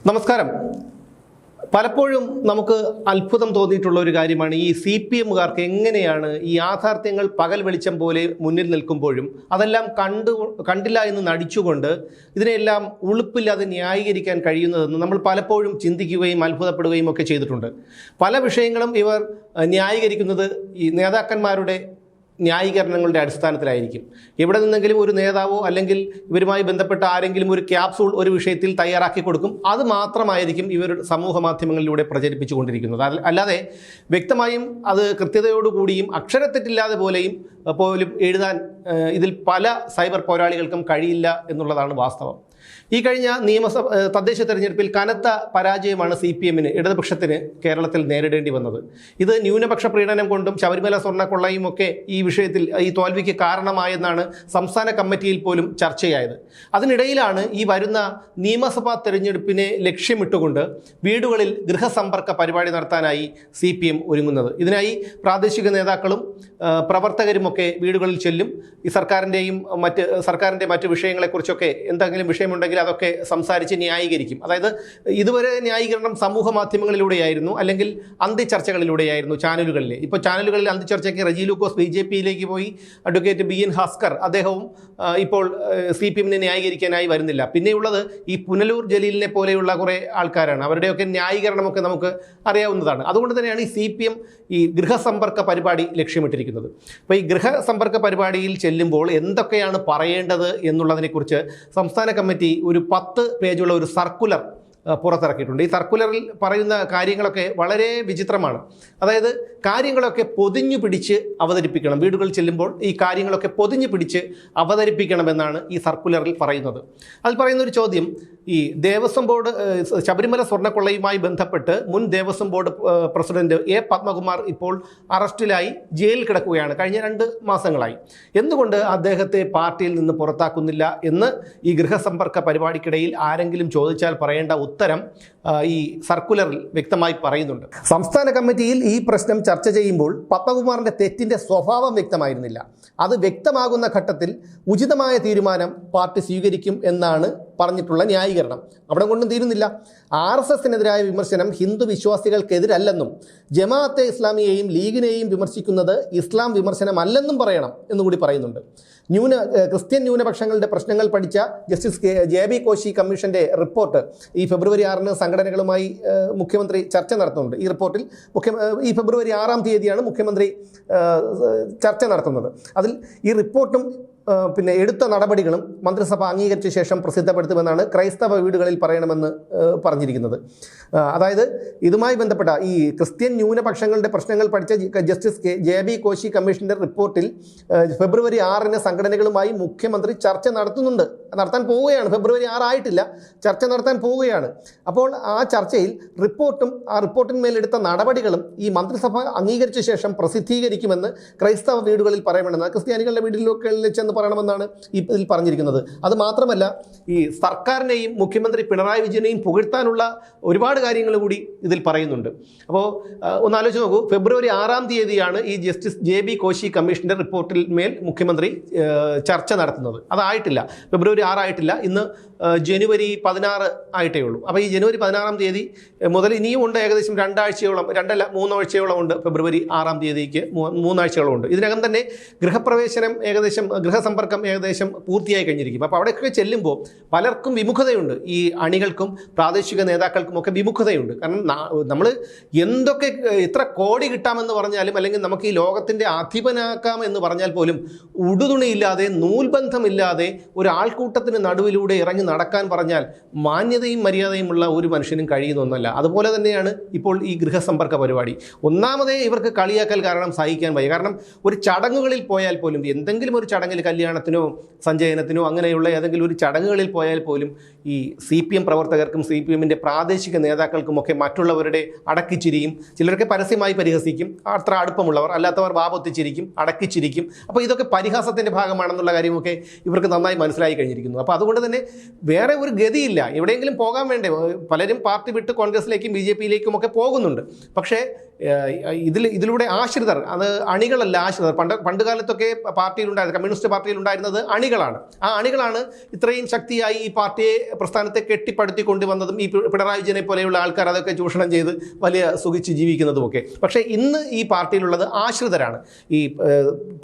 നമസ്കാരം. പലപ്പോഴും നമുക്ക് അത്ഭുതം തോന്നിയിട്ടുള്ള ഒരു കാര്യമാണ് ഈ CPM-കാർക്ക് എങ്ങനെയാണ് ഈ യാഥാർത്ഥ്യങ്ങൾ പകൽ വെളിച്ചം പോലെ മുന്നിൽ നിൽക്കുമ്പോഴും അതെല്ലാം കണ്ടില്ല എന്ന് നടിച്ചുകൊണ്ട് ഇതിനെല്ലാം ഉളുപ്പില്ലാതെ ന്യായീകരിക്കാൻ കഴിയുന്നതെന്ന് നമ്മൾ പലപ്പോഴും ചിന്തിക്കുകയും അത്ഭുതപ്പെടുകയും ഒക്കെ ചെയ്തിട്ടുണ്ട്. പല വിഷയങ്ങളും ഇവർ ന്യായീകരിക്കുന്നത് ഈ നേതാക്കന്മാരുടെ ന്യായീകരണങ്ങളുടെ അടിസ്ഥാനത്തിലായിരിക്കും. എവിടെ നിന്നെങ്കിലും ഒരു നേതാവോ അല്ലെങ്കിൽ ഇവരുമായി ബന്ധപ്പെട്ട ആരെങ്കിലും ഒരു ക്യാപ്സൂൾ ഒരു വിഷയത്തിൽ തയ്യാറാക്കി കൊടുക്കും. അത് മാത്രമായിരിക്കും ഇവർ സമൂഹ മാധ്യമങ്ങളിലൂടെ പ്രചരിപ്പിച്ചുകൊണ്ടിരിക്കുന്നത്. അല്ലാതെ വ്യക്തമായും അത് കൃത്യതയോടുകൂടിയും അക്ഷരത്തെറ്റില്ലാതെ പോലും എഴുതാൻ ഇതിൽ പല സൈബർ പോരാളികൾക്കും കഴിയില്ല എന്നുള്ളതാണ് വാസ്തവം. ഈ കഴിഞ്ഞ തദ്ദേശ തെരഞ്ഞെടുപ്പിൽ കനത്ത പരാജയമാണ് CPM-ന് ഇടതുപക്ഷത്തിന് കേരളത്തിൽ നേരിടേണ്ടി വന്നത്. ഇത് ന്യൂനപക്ഷ പ്രീണനം കൊണ്ടും ശബരിമല സ്വർണ്ണക്കൊള്ളയും ഒക്കെ ഈ വിഷയത്തിൽ ഈ തോൽവിക്ക് കാരണമായെന്നാണ് സംസ്ഥാന കമ്മിറ്റിയിൽ പോലും ചർച്ചയായത്. അതിനിടയിലാണ് ഈ വരുന്ന നിയമസഭാ തെരഞ്ഞെടുപ്പിനെ ലക്ഷ്യമിട്ടുകൊണ്ട് വീടുകളിൽ ഗൃഹസമ്പർക്ക പരിപാടി നടത്താനായി CPM ഒരുങ്ങുന്നത്. ഇതിനായി പ്രാദേശിക നേതാക്കളും പ്രവർത്തകരുമൊക്കെ വീടുകളിൽ ചെല്ലും. ഈ സർക്കാരിൻ്റെ മറ്റ് വിഷയങ്ങളെക്കുറിച്ചൊക്കെ എന്തെങ്കിലും വിഷയമുണ്ടെങ്കിൽ അതൊക്കെ സംസാരിച്ച് ന്യായീകരിക്കും. അതായത് ഇതുവരെ ന്യായീകരണം സമൂഹ മാധ്യമങ്ങളിലൂടെയായിരുന്നു, അല്ലെങ്കിൽ അന്തിച്ചർച്ചകളിലൂടെയായിരുന്നു ചാനലുകളിൽ. ഇപ്പോൾ ചാനലുകളിൽ അന്തിച്ചർച്ചയ്ക്ക് റജി ലൂക്കോസ് BJP-യിലേക്ക് പോയി. അഡ്വക്കേറ്റ് BN ഭാസ്കർ അദ്ദേഹവും ഇപ്പോൾ CPM-നെ ന്യായീകരിക്കാനായി വരുന്നില്ല. പിന്നെയുള്ളത് ഈ പുനലൂർ ജലീലിനെ പോലെയുള്ള കുറേ ആൾക്കാരാണ്. അവരുടെയൊക്കെ ന്യായീകരണമൊക്കെ നമുക്ക് അറിയാവുന്നതാണ്. അതുകൊണ്ട് തന്നെയാണ് ഈ CPM ഈ ഗൃഹസമ്പർക്ക പരിപാടി ലക്ഷ്യമിട്ടിരിക്കുന്നത്. അപ്പോൾ ഈ ഗൃഹസമ്പർക്ക പരിപാടിയിൽ ചെല്ലുമ്പോൾ എന്തൊക്കെയാണ് പറയേണ്ടത് എന്നുള്ളതിനെക്കുറിച്ച് സംസ്ഥാന കമ്മിറ്റി ഒരു 10 പേജുള്ള ഒരു സർക്കുലർ പുറത്തിറക്കിയിട്ടുണ്ട്. ഈ സർക്കുലറിൽ പറയുന്ന കാര്യങ്ങളൊക്കെ വളരെ വിചിത്രമാണ്. അതായത് കാര്യങ്ങളൊക്കെ പൊതിഞ്ഞു പിടിച്ച് അവതരിപ്പിക്കണം. വീടുകളിൽ ചെല്ലുമ്പോൾ ഈ കാര്യങ്ങളൊക്കെ പൊതിഞ്ഞു പിടിച്ച് അവതരിപ്പിക്കണമെന്നാണ് ഈ സർക്കുലറിൽ പറയുന്നത്. അതിൽ പറയുന്ന ഒരു ചോദ്യം, ഈ ദേവസ്വം ബോർഡ് ശബരിമല സ്വർണ്ണക്കൊള്ളയുമായി ബന്ധപ്പെട്ട് മുൻ Devaswom board president A. Padmakumar ഇപ്പോൾ അറസ്റ്റിലായി ജയിലിൽ കിടക്കുകയാണ് കഴിഞ്ഞ 2 മാസങ്ങളായി. എന്തുകൊണ്ട് അദ്ദേഹത്തെ പാർട്ടിയിൽ നിന്ന് പുറത്താക്കുന്നില്ല എന്ന് ഈ ഗൃഹസമ്പർക്ക പരിപാടിക്കിടയിൽ ആരെങ്കിലും ചോദിച്ചാൽ പറയേണ്ട ഉത്തരം ഈ സർക്കുലറിൽ വ്യക്തമായി പറയുന്നുണ്ട്. സംസ്ഥാന കമ്മിറ്റിയിൽ ഈ പ്രശ്നം ചർച്ച ചെയ്യുമ്പോൾ പത്മകുമാറിന്റെ തെറ്റിന്റെ സ്വഭാവം വ്യക്തമായിരുന്നില്ല. അത് വ്യക്തമാകുന്ന ഘട്ടത്തിൽ ഉചിതമായ തീരുമാനം പാർട്ടി സ്വീകരിക്കും എന്നാണ് പറഞ്ഞിട്ടുള്ള ന്യായീകരണം. അവിടെ കൊണ്ടും തീരുന്നില്ല. RSSനെതിരായ വിമർശനം ഹിന്ദു വിശ്വാസികൾക്കെതിരല്ലെന്നും ജമാഅത്തെ ഇസ്ലാമിയെയും ലീഗിനെയും വിമർശിക്കുന്നത് ഇസ്ലാം വിമർശനമല്ലെന്നും പറയണം എന്നുകൂടി പറയുന്നുണ്ട്. ക്രിസ്ത്യൻ ന്യൂനപക്ഷങ്ങളുടെ പ്രശ്നങ്ങൾ പഠിച്ച ജസ്റ്റിസ് JB കോശി കമ്മീഷന്റെ റിപ്പോർട്ട് ഈ ഫെബ്രുവരി 6-ന് സംഘടനകളുമായി മുഖ്യമന്ത്രി ചർച്ച നടത്തുന്നുണ്ട്. ഈ റിപ്പോർട്ടിൽ ഈ ഫെബ്രുവരി 6-ാം തീയതിയാണ് മുഖ്യമന്ത്രി ചർച്ച നടത്തുന്നത്. അതിൽ ഈ റിപ്പോർട്ടും പിന്നെ എടുത്ത നടപടികളും മന്ത്രിസഭ അംഗീകരിച്ച ശേഷം പ്രസിദ്ധപ്പെടുത്തുമെന്നാണ് ക്രൈസ്തവ വീടുകളിൽ പറയണമെന്ന് പറഞ്ഞിരിക്കുന്നത്. അതായത് ഇതുമായി ബന്ധപ്പെട്ട ഈ ക്രിസ്ത്യൻ ന്യൂനപക്ഷങ്ങളുടെ പ്രശ്നങ്ങൾ പഠിച്ച ജസ്റ്റിസ് JB കോശി കമ്മീഷന്റെ റിപ്പോർട്ടിൽ ഫെബ്രുവരി 6-ന് സംഘടനകളുമായി മുഖ്യമന്ത്രി ചർച്ച നടത്താൻ പോവുകയാണ്. ഫെബ്രുവരി 6 ആയിട്ടില്ല, ചർച്ച നടത്താൻ പോവുകയാണ്. അപ്പോൾ ആ ചർച്ചയിൽ റിപ്പോർട്ടിന്മേലെടുത്ത നടപടികളും ഈ മന്ത്രിസഭ അംഗീകരിച്ച ശേഷം പ്രസിദ്ധീകരിക്കുമെന്ന് ക്രൈസ്തവ വീടുകളിൽ പറയണമെന്ന് ക്രിസ്ത്യാനികളുടെ വീടുകളിലൊക്കെ ചെന്ന് പറയണമെന്നാണ് ഇതിൽ പറഞ്ഞിരിക്കുന്നത്. അത് മാത്രമല്ല, ഈ സർക്കാരിനെയും മുഖ്യമന്ത്രി പിണറായി വിജയനെയും പുകഴ്ത്താനുള്ള ഒരുപാട് കാര്യങ്ങൾ കൂടി ഇതിൽ പറയുന്നുണ്ട്. അപ്പോൾ ഒന്ന് ആലോചിച്ച് നോക്കൂ, ഫെബ്രുവരി 6-ാം തീയതിയാണ് ഈ ജസ്റ്റിസ് JB കോശി കമ്മീഷന്റെ റിപ്പോർട്ടിൽ മേൽ മുഖ്യമന്ത്രി ചർച്ച നടത്തുന്നത്. അതായിട്ടില്ല, ഫെബ്രുവരി 6 ആയിട്ടില്ല. ഇന്ന് ജനുവരി 16 ആയിട്ടേ ഉള്ളൂ. അപ്പോൾ ഈ ജനുവരി 16-ാം തീയതി മുതൽ ഇനിയും ഉണ്ട് ഏകദേശം 2 ആഴ്ചയോളം, 3 ആഴ്ചയോളം ഉണ്ട്. ഫെബ്രുവരി 6-ാം തീയതിക്ക് 3 ആഴ്ചയോളം ഉണ്ട്. ഇതിനകം തന്നെ ഗൃഹസമ്പർക്കം ഏകദേശം പൂർത്തിയായി കഴിഞ്ഞിരിക്കും. അപ്പോൾ അവിടെയൊക്കെ ചെല്ലുമ്പോൾ പലർക്കും വിമുഖതയുണ്ട്. ഈ അണികൾക്കും പ്രാദേശിക നേതാക്കൾക്കും ഒക്കെ വിമുഖതയുണ്ട്. കാരണം നമ്മൾ എന്തൊക്കെ എത്ര കോടി കിട്ടാമെന്ന് പറഞ്ഞാലും, അല്ലെങ്കിൽ നമുക്ക് ഈ ലോകത്തിൻ്റെ അധിപനാക്കാം എന്ന് പറഞ്ഞാൽ പോലും ഉടുതുണിയില്ലാതെ നൂൽബന്ധമില്ലാതെ ഒരു ആൾക്കൂട്ടത്തിന് നടുവിലൂടെ ഇറങ്ങി നടക്കാൻ പറഞ്ഞാൽ മാന്യതയും മര്യാദയുമുള്ള ഒരു മനുഷ്യനും കഴിയുന്ന ഒന്നല്ല. അതുപോലെ തന്നെയാണ് ഇപ്പോൾ ഈ ഗൃഹസമ്പർക്ക പരിപാടി. ഒന്നാമതേ ഇവർക്ക് കളിയാക്കൽ കാരണം സഹിക്കാൻ വയ്യ. കാരണം ഒരു ചടങ്ങുകളിൽ പോയാൽ പോലും, എന്തെങ്കിലും ഒരു ചടങ്ങിൽ കല്യാണത്തിനോ സഞ്ചയനത്തിനോ അങ്ങനെയുള്ള ഏതെങ്കിലും ഒരു ചടങ്ങുകളിൽ പോയാൽ പോലും ഈ CPM പ്രവർത്തകർക്കും CPM-ന്റെ പ്രാദേശിക നേതാക്കൾക്കുമൊക്കെ മറ്റുള്ളവരുടെ അടക്കിച്ചിരിയും, ചിലരൊക്കെ പരസ്യമായി പരിഹസിക്കും, അത്ര അടുപ്പമുള്ളവർ, അല്ലാത്തവർ വാപൊത്തിച്ചിരിക്കും, അടക്കിച്ചിരിക്കും. അപ്പോൾ ഇതൊക്കെ പരിഹാസത്തിൻ്റെ ഭാഗമാണെന്നുള്ള കാര്യമൊക്കെ ഇവർക്ക് നന്നായി മനസ്സിലായി കഴിഞ്ഞിരിക്കുന്നു. അപ്പോൾ അതുകൊണ്ട് തന്നെ വേറെ ഒരു ഗതിയില്ല, എവിടെയെങ്കിലും പോകാൻ വേണ്ടേ. പലരും പാർട്ടി വിട്ട് കോൺഗ്രസിലേക്കും BJP-യിലേക്കും ഒക്കെ പോകുന്നുണ്ട്. പക്ഷേ ഇതിലൂടെ ആശ്രിതർ, അത് അണികളല്ല, ആശ്രിതർ. പണ്ട് കാലത്തൊക്കെ കമ്മ്യൂണിസ്റ്റ് പാർട്ടിയിൽ ഉണ്ടായിരുന്നത് അണികളാണ്. ആ അണികളാണ് ഇത്രയും ശക്തിയായി ഈ പാർട്ടിയെ, പ്രസ്ഥാനത്തെ കെട്ടിപ്പടുത്തി കൊണ്ടുവന്നതും ഈ പിണറായി വിജയനെ പോലെയുള്ള ആൾക്കാർ അതൊക്കെ ചൂഷണം ചെയ്ത് വലിയ സുഖിച്ച് ജീവിക്കുന്നതുമൊക്കെ. പക്ഷേ ഇന്ന് ഈ പാർട്ടിയിലുള്ളത് ആശ്രിതരാണ്. ഈ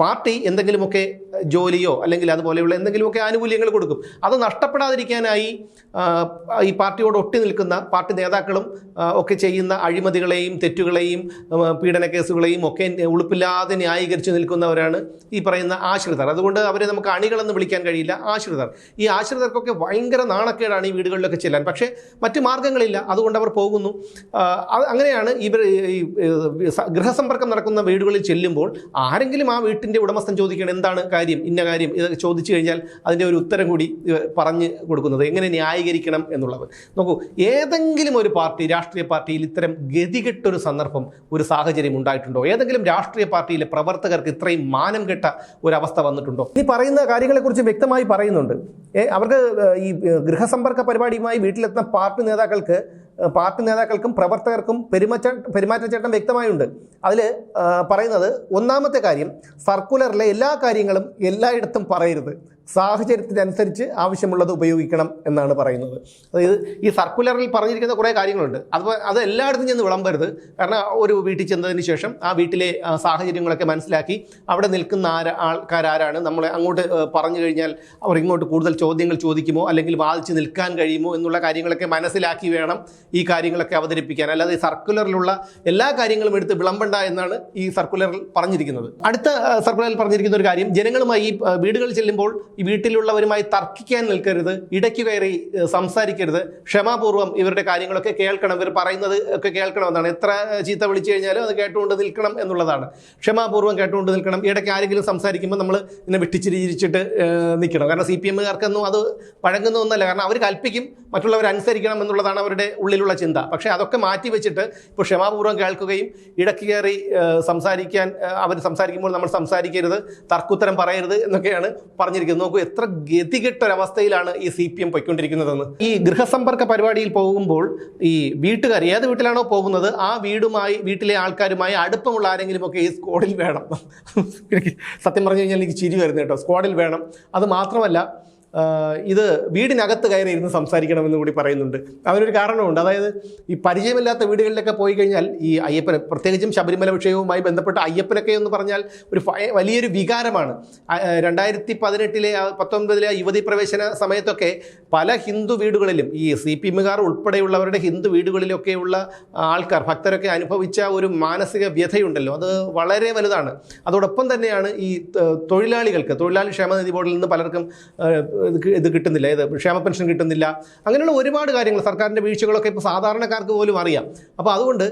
പാർട്ടി എന്തെങ്കിലുമൊക്കെ ജോലിയോ അല്ലെങ്കിൽ അതുപോലെയുള്ള എന്തെങ്കിലുമൊക്കെ ആനുകൂല്യങ്ങൾ കൊടുക്കും. അത് നഷ്ടപ്പെടാതിരിക്കാനായി ഈ പാർട്ടിയോട് ഒട്ടി നിൽക്കുന്ന പാർട്ടി നേതാക്കളും ഒക്കെ ചെയ്യുന്ന അഴിമതികളെയും തെറ്റുകളെയും പീഡന കേസുകളെയും ഒക്കെ ഉളുപ്പില്ലാതെ ന്യായീകരിച്ച് നിൽക്കുന്നവരാണ് ഈ പറയുന്ന ആശ്രിതർ. അതുകൊണ്ട് അവരെ നമുക്ക് അണികളെന്ന് വിളിക്കാൻ കഴിയില്ല, ആശ്രിതർ. ഈ ആശ്രിതർക്കൊക്കെ ഭയങ്കര നാണക്കേടാണ് ഈ വീടുകളിലൊക്കെ ചെല്ലാൻ. പക്ഷേ മറ്റു മാർഗ്ഗങ്ങളില്ല, അതുകൊണ്ട് അവർ പോകുന്നു. അങ്ങനെയാണ് ഇവർ ഈ ഗൃഹസമ്പർക്കം നടക്കുന്ന വീടുകളിൽ ചെല്ലുമ്പോൾ ആരെങ്കിലും ആ വീട്ടിൻ്റെ ഉടമസ്ഥൻ ചോദിക്കണം എന്താണ് കാര്യം, ഇന്ന കാര്യം, ഇത് ചോദിച്ചു കഴിഞ്ഞാൽ അതിൻ്റെ ഒരു ഉത്തരം കൂടി പറഞ്ഞു കൊടുക്കുന്നത്, എങ്ങനെ ന്യായീകരിക്കണം എന്നുള്ളത്. നോക്കൂ, ഏതെങ്കിലും ഒരു പാർട്ടി, രാഷ്ട്രീയ പാർട്ടിയിൽ ഇത്തരം ഗതികെട്ടൊരു സന്ദർഭം, ഒരു സാഹചര്യം ഉണ്ടായിട്ടുണ്ടോ? ഏതെങ്കിലും രാഷ്ട്രീയ പാർട്ടിയിലെ പ്രവർത്തകർക്ക് ഇത്രയും മാനം കെട്ട ഒരവസ്ഥ വന്നിട്ടുണ്ടോ? ഈ പറയുന്ന കാര്യങ്ങളെക്കുറിച്ച് വ്യക്തമായി പറയുന്നുണ്ട്. അവർക്ക് ഈ ഗൃഹസമ്പർക്ക പരിപാടിയുമായി വീട്ടിലെത്തുന്ന പാർട്ടി നേതാക്കൾക്കും പ്രവർത്തകർക്കും പെരുമാറ്റച്ചട്ടം വ്യക്തമായുണ്ട്. അതിൽ പറയുന്നത്, ഒന്നാമത്തെ കാര്യം, സർക്കുലറിലെ എല്ലാ കാര്യങ്ങളും എല്ലായിടത്തും പറയരുത്, സാഹചര്യത്തിനനുസരിച്ച് ആവശ്യമുള്ളത് ഉപയോഗിക്കണം എന്നാണ് പറയുന്നത്. അതായത് ഈ സർക്കുലറിൽ പറഞ്ഞിരിക്കുന്ന കുറേ കാര്യങ്ങളുണ്ട്, അത് എല്ലായിടത്തും ചെന്ന് വിളമ്പരുത്. കാരണം ഒരു വീട്ടിൽ ചെന്നതിന് ശേഷം ആ വീട്ടിലെ സാഹചര്യങ്ങളൊക്കെ മനസ്സിലാക്കി അവിടെ നിൽക്കുന്ന ആൾക്കാരാരാണ്, നമ്മളെ അങ്ങോട്ട് പറഞ്ഞു കഴിഞ്ഞാൽ അവർ ഇങ്ങോട്ട് കൂടുതൽ ചോദ്യങ്ങൾ ചോദിക്കുമോ അല്ലെങ്കിൽ വാദിച്ച് നിൽക്കാൻ കഴിയുമോ എന്നുള്ള കാര്യങ്ങളൊക്കെ മനസ്സിലാക്കി വേണം ഈ കാര്യങ്ങളൊക്കെ അവതരിപ്പിക്കാൻ. അല്ലാതെ ഈ സർക്കുലറിലുള്ള എല്ലാ കാര്യങ്ങളും എടുത്ത് വിളമ്പണ്ട എന്നാണ് ഈ സർക്കുലറിൽ പറഞ്ഞിരിക്കുന്നത്. അടുത്ത സർക്കുലറിൽ പറഞ്ഞിരിക്കുന്ന ഒരു കാര്യം, ജനങ്ങളുമായി ഈ വീടുകളിൽ ചെല്ലുമ്പോൾ ഈ വീട്ടിലുള്ളവരുമായി തർക്കിക്കാൻ നിൽക്കരുത്, ഇടയ്ക്ക് കയറി സംസാരിക്കരുത്, ക്ഷമാപൂർവ്വം ഇവരുടെ കാര്യങ്ങളൊക്കെ കേൾക്കണം, ഇവർ പറയുന്നത് ഒക്കെ കേൾക്കണമെന്നാണ്. എത്ര ചീത്ത വിളിച്ചു കഴിഞ്ഞാലും അത് കേട്ടുകൊണ്ട് നിൽക്കണം എന്നുള്ളതാണ്. ക്ഷമാപൂർവ്വം കേട്ടുകൊണ്ട് നിൽക്കണം. ഇടയ്ക്ക് ആരെങ്കിലും സംസാരിക്കുമ്പോൾ നമ്മൾ ഇങ്ങനെ വിട്ടിച്ചിരിച്ചിട്ട് നിൽക്കണം. കാരണം CPM-കാർക്കൊന്നും അത് വഴങ്ങുന്ന ഒന്നല്ല. കാരണം അവർ കൽപ്പിക്കും, മറ്റുള്ളവർ അനുസരിക്കണം എന്നുള്ളതാണ് അവരുടെ ഉള്ളിലുള്ള ചിന്ത. പക്ഷേ അതൊക്കെ മാറ്റി വെച്ചിട്ട് ഇപ്പോൾ ക്ഷമാപൂർവ്വം കേൾക്കുകയും ഇടയ്ക്ക് കയറി അവർ സംസാരിക്കുമ്പോൾ നമ്മൾ സംസാരിക്കരുത്, തർക്കുത്തരം പറയരുത് എന്നൊക്കെയാണ് പറഞ്ഞിരിക്കുന്നത്. നോക്കൂ, എത്ര ഗതികെട്ടൊരവസ്ഥയിലാണ് ഈ CPM പോയിക്കൊണ്ടിരിക്കുന്നതെന്ന്. ഈ ഗൃഹസമ്പർക്ക പരിപാടിയിൽ പോകുമ്പോൾ ഈ വീട്ടുകാർ, ഏത് വീട്ടിലാണോ പോകുന്നത് ആ വീട്ടിലെ ആൾക്കാരുമായി അടുപ്പമുള്ള ആരെങ്കിലും ഒക്കെ ഈ സ്ക്വാഡിൽ വേണം. സത്യം പറഞ്ഞു കഴിഞ്ഞാൽ എനിക്ക് ചിരി വരുന്നു കേട്ടോ. സ്ക്വാഡിൽ വേണം. അത് മാത്രമല്ല, ഇത് വീടിനകത്ത് കയറി ഇരുന്ന് സംസാരിക്കണമെന്ന് കൂടി പറയുന്നുണ്ട്. അതിനൊരു കാരണമുണ്ട്. അതായത് ഈ പരിചയമില്ലാത്ത വീടുകളിലൊക്കെ പോയി കഴിഞ്ഞാൽ ഈ അയ്യപ്പന്, പ്രത്യേകിച്ചും ശബരിമല വിഷയവുമായി ബന്ധപ്പെട്ട അയ്യപ്പനൊക്കെ എന്ന് പറഞ്ഞാൽ ഒരു വലിയൊരു വികാരമാണ്. 2018-19 യുവതി പ്രവേശന സമയത്തൊക്കെ പല ഹിന്ദു വീടുകളിലും ഈ CPM-കാർ ഉൾപ്പെടെയുള്ളവരുടെ ഹിന്ദു വീടുകളിലൊക്കെയുള്ള ആൾക്കാർ, ഭക്തരൊക്കെ അനുഭവിച്ച ഒരു മാനസിക വ്യഥയുണ്ടല്ലോ, അത് വളരെ വലുതാണ്. അതോടൊപ്പം തന്നെയാണ് ഈ തൊഴിലാളി ക്ഷേമനിധി ബോർഡിൽ നിന്ന് പലർക്കും ഇത് കിട്ടുന്നില്ല, ക്ഷേമ പെൻഷൻ കിട്ടുന്നില്ല. അങ്ങനെയുള്ള ഒരുപാട് കാര്യങ്ങൾ, സർക്കാരിൻ്റെ വീഴ്ചകളൊക്കെ ഇപ്പോൾ സാധാരണക്കാർക്ക് പോലും അറിയാം. അപ്പോൾ അതുകൊണ്ട്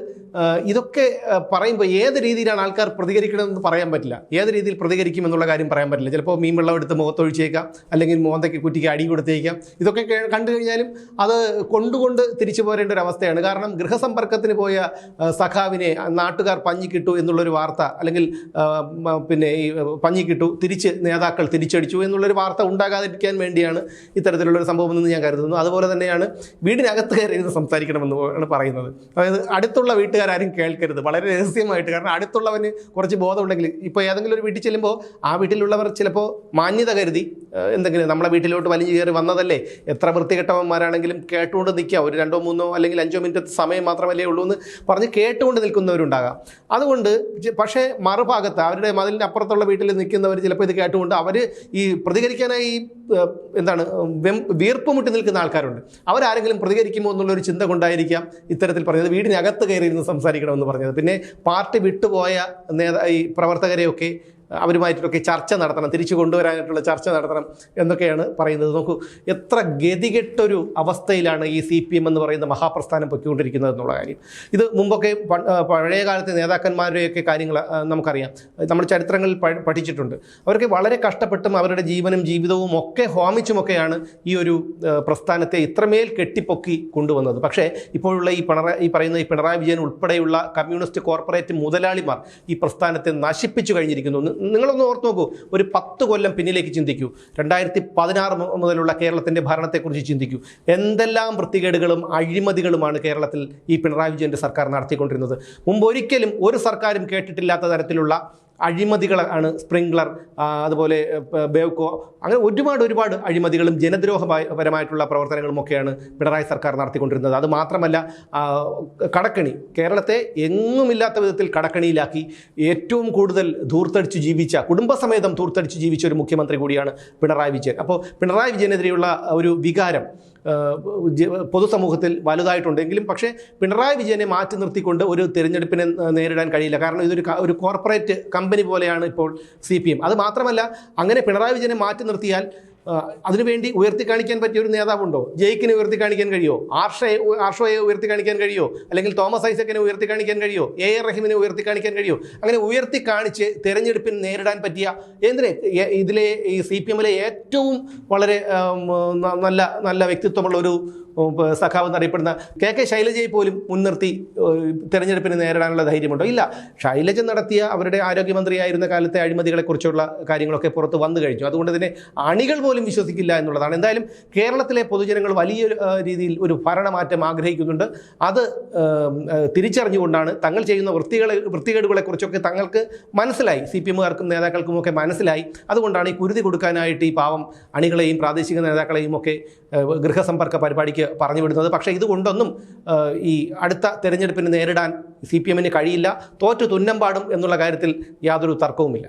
ഇതൊക്കെ പറയുമ്പോൾ ഏത് രീതിയിലാണ് ആൾക്കാർ പ്രതികരിക്കണമെന്ന് പറയാൻ പറ്റില്ല. ഏത് രീതിയിൽ പ്രതികരിക്കും എന്നുള്ള കാര്യം പറയാൻ പറ്റില്ല. ചിലപ്പോൾ മീൻ വെള്ളം എടുത്ത് മുഖത്തൊഴിച്ചേക്കാം, അല്ലെങ്കിൽ മോന്തയ്ക്ക് കുറ്റിക്ക് അടി കൊടുത്തേക്കാം. ഇതൊക്കെ കണ്ടു കഴിഞ്ഞാലും അത് കൊണ്ടുകൊണ്ട് തിരിച്ചു പോരേണ്ട ഒരു അവസ്ഥയാണ്. കാരണം ഗൃഹസമ്പർക്കത്തിന് പോയ സഖാവിനെ നാട്ടുകാർ പഞ്ഞിക്കിട്ടു എന്നുള്ളൊരു വാർത്ത, അല്ലെങ്കിൽ പിന്നെ ഈ പഞ്ഞിക്കിട്ടു നേതാക്കൾ തിരിച്ചടിച്ചു എന്നുള്ളൊരു വാർത്ത ഉണ്ടാകാതിരിക്കാൻ വേണ്ടിയാണ് ഇത്തരത്തിലുള്ളൊരു സംഭവം എന്ന് ഞാൻ കരുതുന്നു. അതുപോലെ തന്നെയാണ് വീടിനകത്ത് കയറി ഇരുന്ന് സംസാരിക്കണമെന്നാണ് പറയുന്നത്. അതായത് അടുത്തുള്ള വീട്ടുകാരും കേൾക്കരുത്, വളരെ രഹസ്യമായിട്ട്. കാരണം അടുത്തുള്ളവന് കുറച്ച് ബോധമുണ്ടെങ്കിൽ, ഇപ്പോൾ ഏതെങ്കിലും ഒരു വീട്ടിൽ ചെല്ലുമ്പോൾ ആ വീട്ടിലുള്ളവർ ചിലപ്പോൾ മാന്യത കരുതി എന്തെങ്കിലും നമ്മളെ വീട്ടിലോട്ട് വലിഞ്ഞു കയറി വന്നതല്ലേ, എത്ര വൃത്തികെട്ടവന്മാരാണെങ്കിലും കേട്ടുകൊണ്ട് നിൽക്കുക. ഒരു 2, 3 അല്ലെങ്കിൽ 5 മിനിറ്റ് സമയം മാത്രമല്ലേ ഉള്ളൂ എന്ന് പറഞ്ഞ് കേട്ടുകൊണ്ട് നിൽക്കുന്നവരുണ്ടാകാം. അതുകൊണ്ട് പക്ഷേ മറുഭാഗത്ത് അവരുടെ മതിലിൻ്റെ അപ്പുറത്തുള്ള വീട്ടിൽ നിൽക്കുന്നവർ ചിലപ്പോൾ ഇത് കേട്ടുകൊണ്ട് അവർ ഈ പ്രതികരിക്കാനായി വീർപ്പ് മുട്ടി നിൽക്കുന്ന ആൾക്കാരുണ്ട്. അവരാരെങ്കിലും പ്രതികരിക്കുമോ എന്നുള്ളൊരു ചിന്ത കൊണ്ടായിരിക്കാം ഇത്തരത്തിൽ പറഞ്ഞത്. വീടിനകത്ത് കയറിയിരുന്ന് സംസാരിക്കണമെന്ന് പറഞ്ഞത്. പിന്നെ പാർട്ടി വിട്ടുപോയ ഈ പ്രവർത്തകരെയൊക്കെ അവരുമായിട്ടൊക്കെ ചർച്ച നടത്തണം, തിരിച്ചു കൊണ്ടുവരാനായിട്ടുള്ള ചർച്ച നടത്തണം എന്നൊക്കെയാണ് പറയുന്നത്. നോക്കൂ, എത്ര ഗതികെട്ടൊരു അവസ്ഥയിലാണ് ഈ CPM എന്ന് പറയുന്ന മഹാപ്രസ്ഥാനം പൊയ്ക്കൊണ്ടിരിക്കുന്നത് എന്നുള്ള കാര്യം. ഇത് മുമ്പൊക്കെ പഴയ കാലത്തെ നേതാക്കന്മാരുടെയൊക്കെ കാര്യങ്ങൾ നമുക്കറിയാം, നമ്മൾ ചരിത്രങ്ങളിൽ പഠിച്ചിട്ടുണ്ട്. അവർക്ക് വളരെ കഷ്ടപ്പെട്ടും അവരുടെ ജീവനും ജീവിതവും ഒക്കെ ഹോമിച്ചുമൊക്കെയാണ് ഈ ഒരു പ്രസ്ഥാനത്തെ ഇത്രമേൽ കെട്ടിപ്പൊക്കി കൊണ്ടുവന്നത്. പക്ഷേ ഇപ്പോഴുള്ള ഈ പിണറായി വിജയൻ ഉൾപ്പെടെയുള്ള കമ്മ്യൂണിസ്റ്റ് കോർപ്പറേറ്റ് മുതലാളിമാർ ഈ പ്രസ്ഥാനത്തെ നശിപ്പിച്ചു കഴിഞ്ഞിരിക്കുന്നു. നിങ്ങളൊന്ന് ഓർത്ത് നോക്കൂ, ഒരു 10 കൊല്ലം പിന്നിലേക്ക് ചിന്തിക്കൂ. 2016 മുതലുള്ള കേരളത്തിൻ്റെ ഭരണത്തെക്കുറിച്ച് ചിന്തിക്കൂ. എന്തെല്ലാം വൃത്തികേടുകളും അഴിമതികളുമാണ് കേരളത്തിൽ ഈ പിണറായി വിജയൻ്റെ സർക്കാർ നടത്തിക്കൊണ്ടിരുന്നത്. മുമ്പ് ഒരിക്കലും ഒരു സർക്കാരും കേട്ടിട്ടില്ലാത്ത തരത്തിലുള്ള അഴിമതികളാണ് സ്പ്രിംഗ്ലർ, അതുപോലെ ബേവ്കോ, അങ്ങനെ ഒരുപാട് അഴിമതികളും ജനദ്രോഹപരമായിട്ടുള്ള പ്രവർത്തനങ്ങളുമൊക്കെയാണ് പിണറായി സർക്കാർ നടത്തിക്കൊണ്ടിരുന്നത്. അത് മാത്രമല്ല, കടക്കണി, കേരളത്തെ എങ്ങുമില്ലാത്ത വിധത്തിൽ കടക്കണിയിലാക്കി ഏറ്റവും കൂടുതൽ ധൂർത്തടിച്ച് ജീവിച്ച, കുടുംബസമേതം ധൂർത്തടിച്ച് ജീവിച്ച ഒരു മുഖ്യമന്ത്രി കൂടിയാണ് പിണറായി വിജയൻ. അപ്പോൾ പിണറായി വിജയനെതിരെയുള്ള ഒരു വികാരം പൊതുസമൂഹത്തിൽ വലുതായിട്ടുണ്ടെങ്കിലും പക്ഷേ പിണറായി വിജയനെ മാറ്റി നിർത്തിക്കൊണ്ട് ഒരു തിരഞ്ഞെടുപ്പിനെ നേരിടാൻ കഴിയില്ല. കാരണം ഇതൊരു കോർപ്പറേറ്റ് കമ്പനി പോലെയാണ് ഇപ്പോൾ CPM. അത് മാത്രമല്ല, അങ്ങനെ പിണറായി വിജയനെ മാറ്റി നിർത്തിയാൽ അതിനുവേണ്ടി ഉയർത്തി കാണിക്കാൻ പറ്റിയ ഒരു നേതാവുണ്ടോ? ജയിക്കിനെ ഉയർത്തി കാണിക്കാൻ കഴിയോ? ആർഷോയെ ഉയർത്തി കാണിക്കാൻ കഴിയോ? അല്ലെങ്കിൽ തോമസ് ഐസക്കിനെ ഉയർത്തി കാണിക്കാൻ കഴിയോ? AR റഹീമിനെ ഉയർത്തി കാണിക്കാൻ കഴിയോ? അങ്ങനെ ഉയർത്തി കാണിച്ച് തെരഞ്ഞെടുപ്പിന് നേരിടാൻ പറ്റിയ ഇതിലെ ഈ CPM-ലെ ഏറ്റവും വളരെ നല്ല വ്യക്തിത്വമുള്ള ഒരു സഖാവ് എന്നറിയപ്പെടുന്ന KK ശൈലജയെ പോലും മുൻനിർത്തി തെരഞ്ഞെടുപ്പിന് നേരിടാനുള്ള ധൈര്യമുണ്ടോ? ഇല്ല. ശൈലജ നടത്തിയ അവരുടെ ആരോഗ്യമന്ത്രിയായിരുന്ന കാലത്തെ അഴിമതികളെക്കുറിച്ചുള്ള കാര്യങ്ങളൊക്കെ പുറത്ത് വന്നു കഴിഞ്ഞു. അതുകൊണ്ട് തന്നെ അണികൾ പോലും വിശ്വസിക്കില്ല എന്നുള്ളതാണ്. എന്തായാലും കേരളത്തിലെ പൊതുജനങ്ങൾ വലിയ രീതിയിൽ ഒരു ഭരണമാറ്റം ആഗ്രഹിക്കുന്നുണ്ട്. അത് തിരിച്ചറിഞ്ഞുകൊണ്ടാണ് തങ്ങൾ ചെയ്യുന്ന വൃത്തികേടുകളെക്കുറിച്ചൊക്കെ തങ്ങൾക്ക് മനസ്സിലായി, CPM-കാർക്കും നേതാക്കൾക്കുമൊക്കെ മനസ്സിലായി. അതുകൊണ്ടാണ് ഈ കുരുതി കൊടുക്കാനായിട്ട് ഈ പാവം അണികളെയും പ്രാദേശിക നേതാക്കളെയും ഒക്കെ ഗൃഹസമ്പർക്ക പരിപാടിക്ക് പറഞ്ഞു വിടുന്നത്. പക്ഷേ ഇതുകൊണ്ടൊന്നും ഈ അടുത്ത തെരഞ്ഞെടുപ്പിന് നേരിടാൻ CPM-ന് കഴിയില്ല. തോറ്റു തുന്നം പാടും എന്നുള്ള കാര്യത്തിൽ യാതൊരു തർക്കവുമില്ല.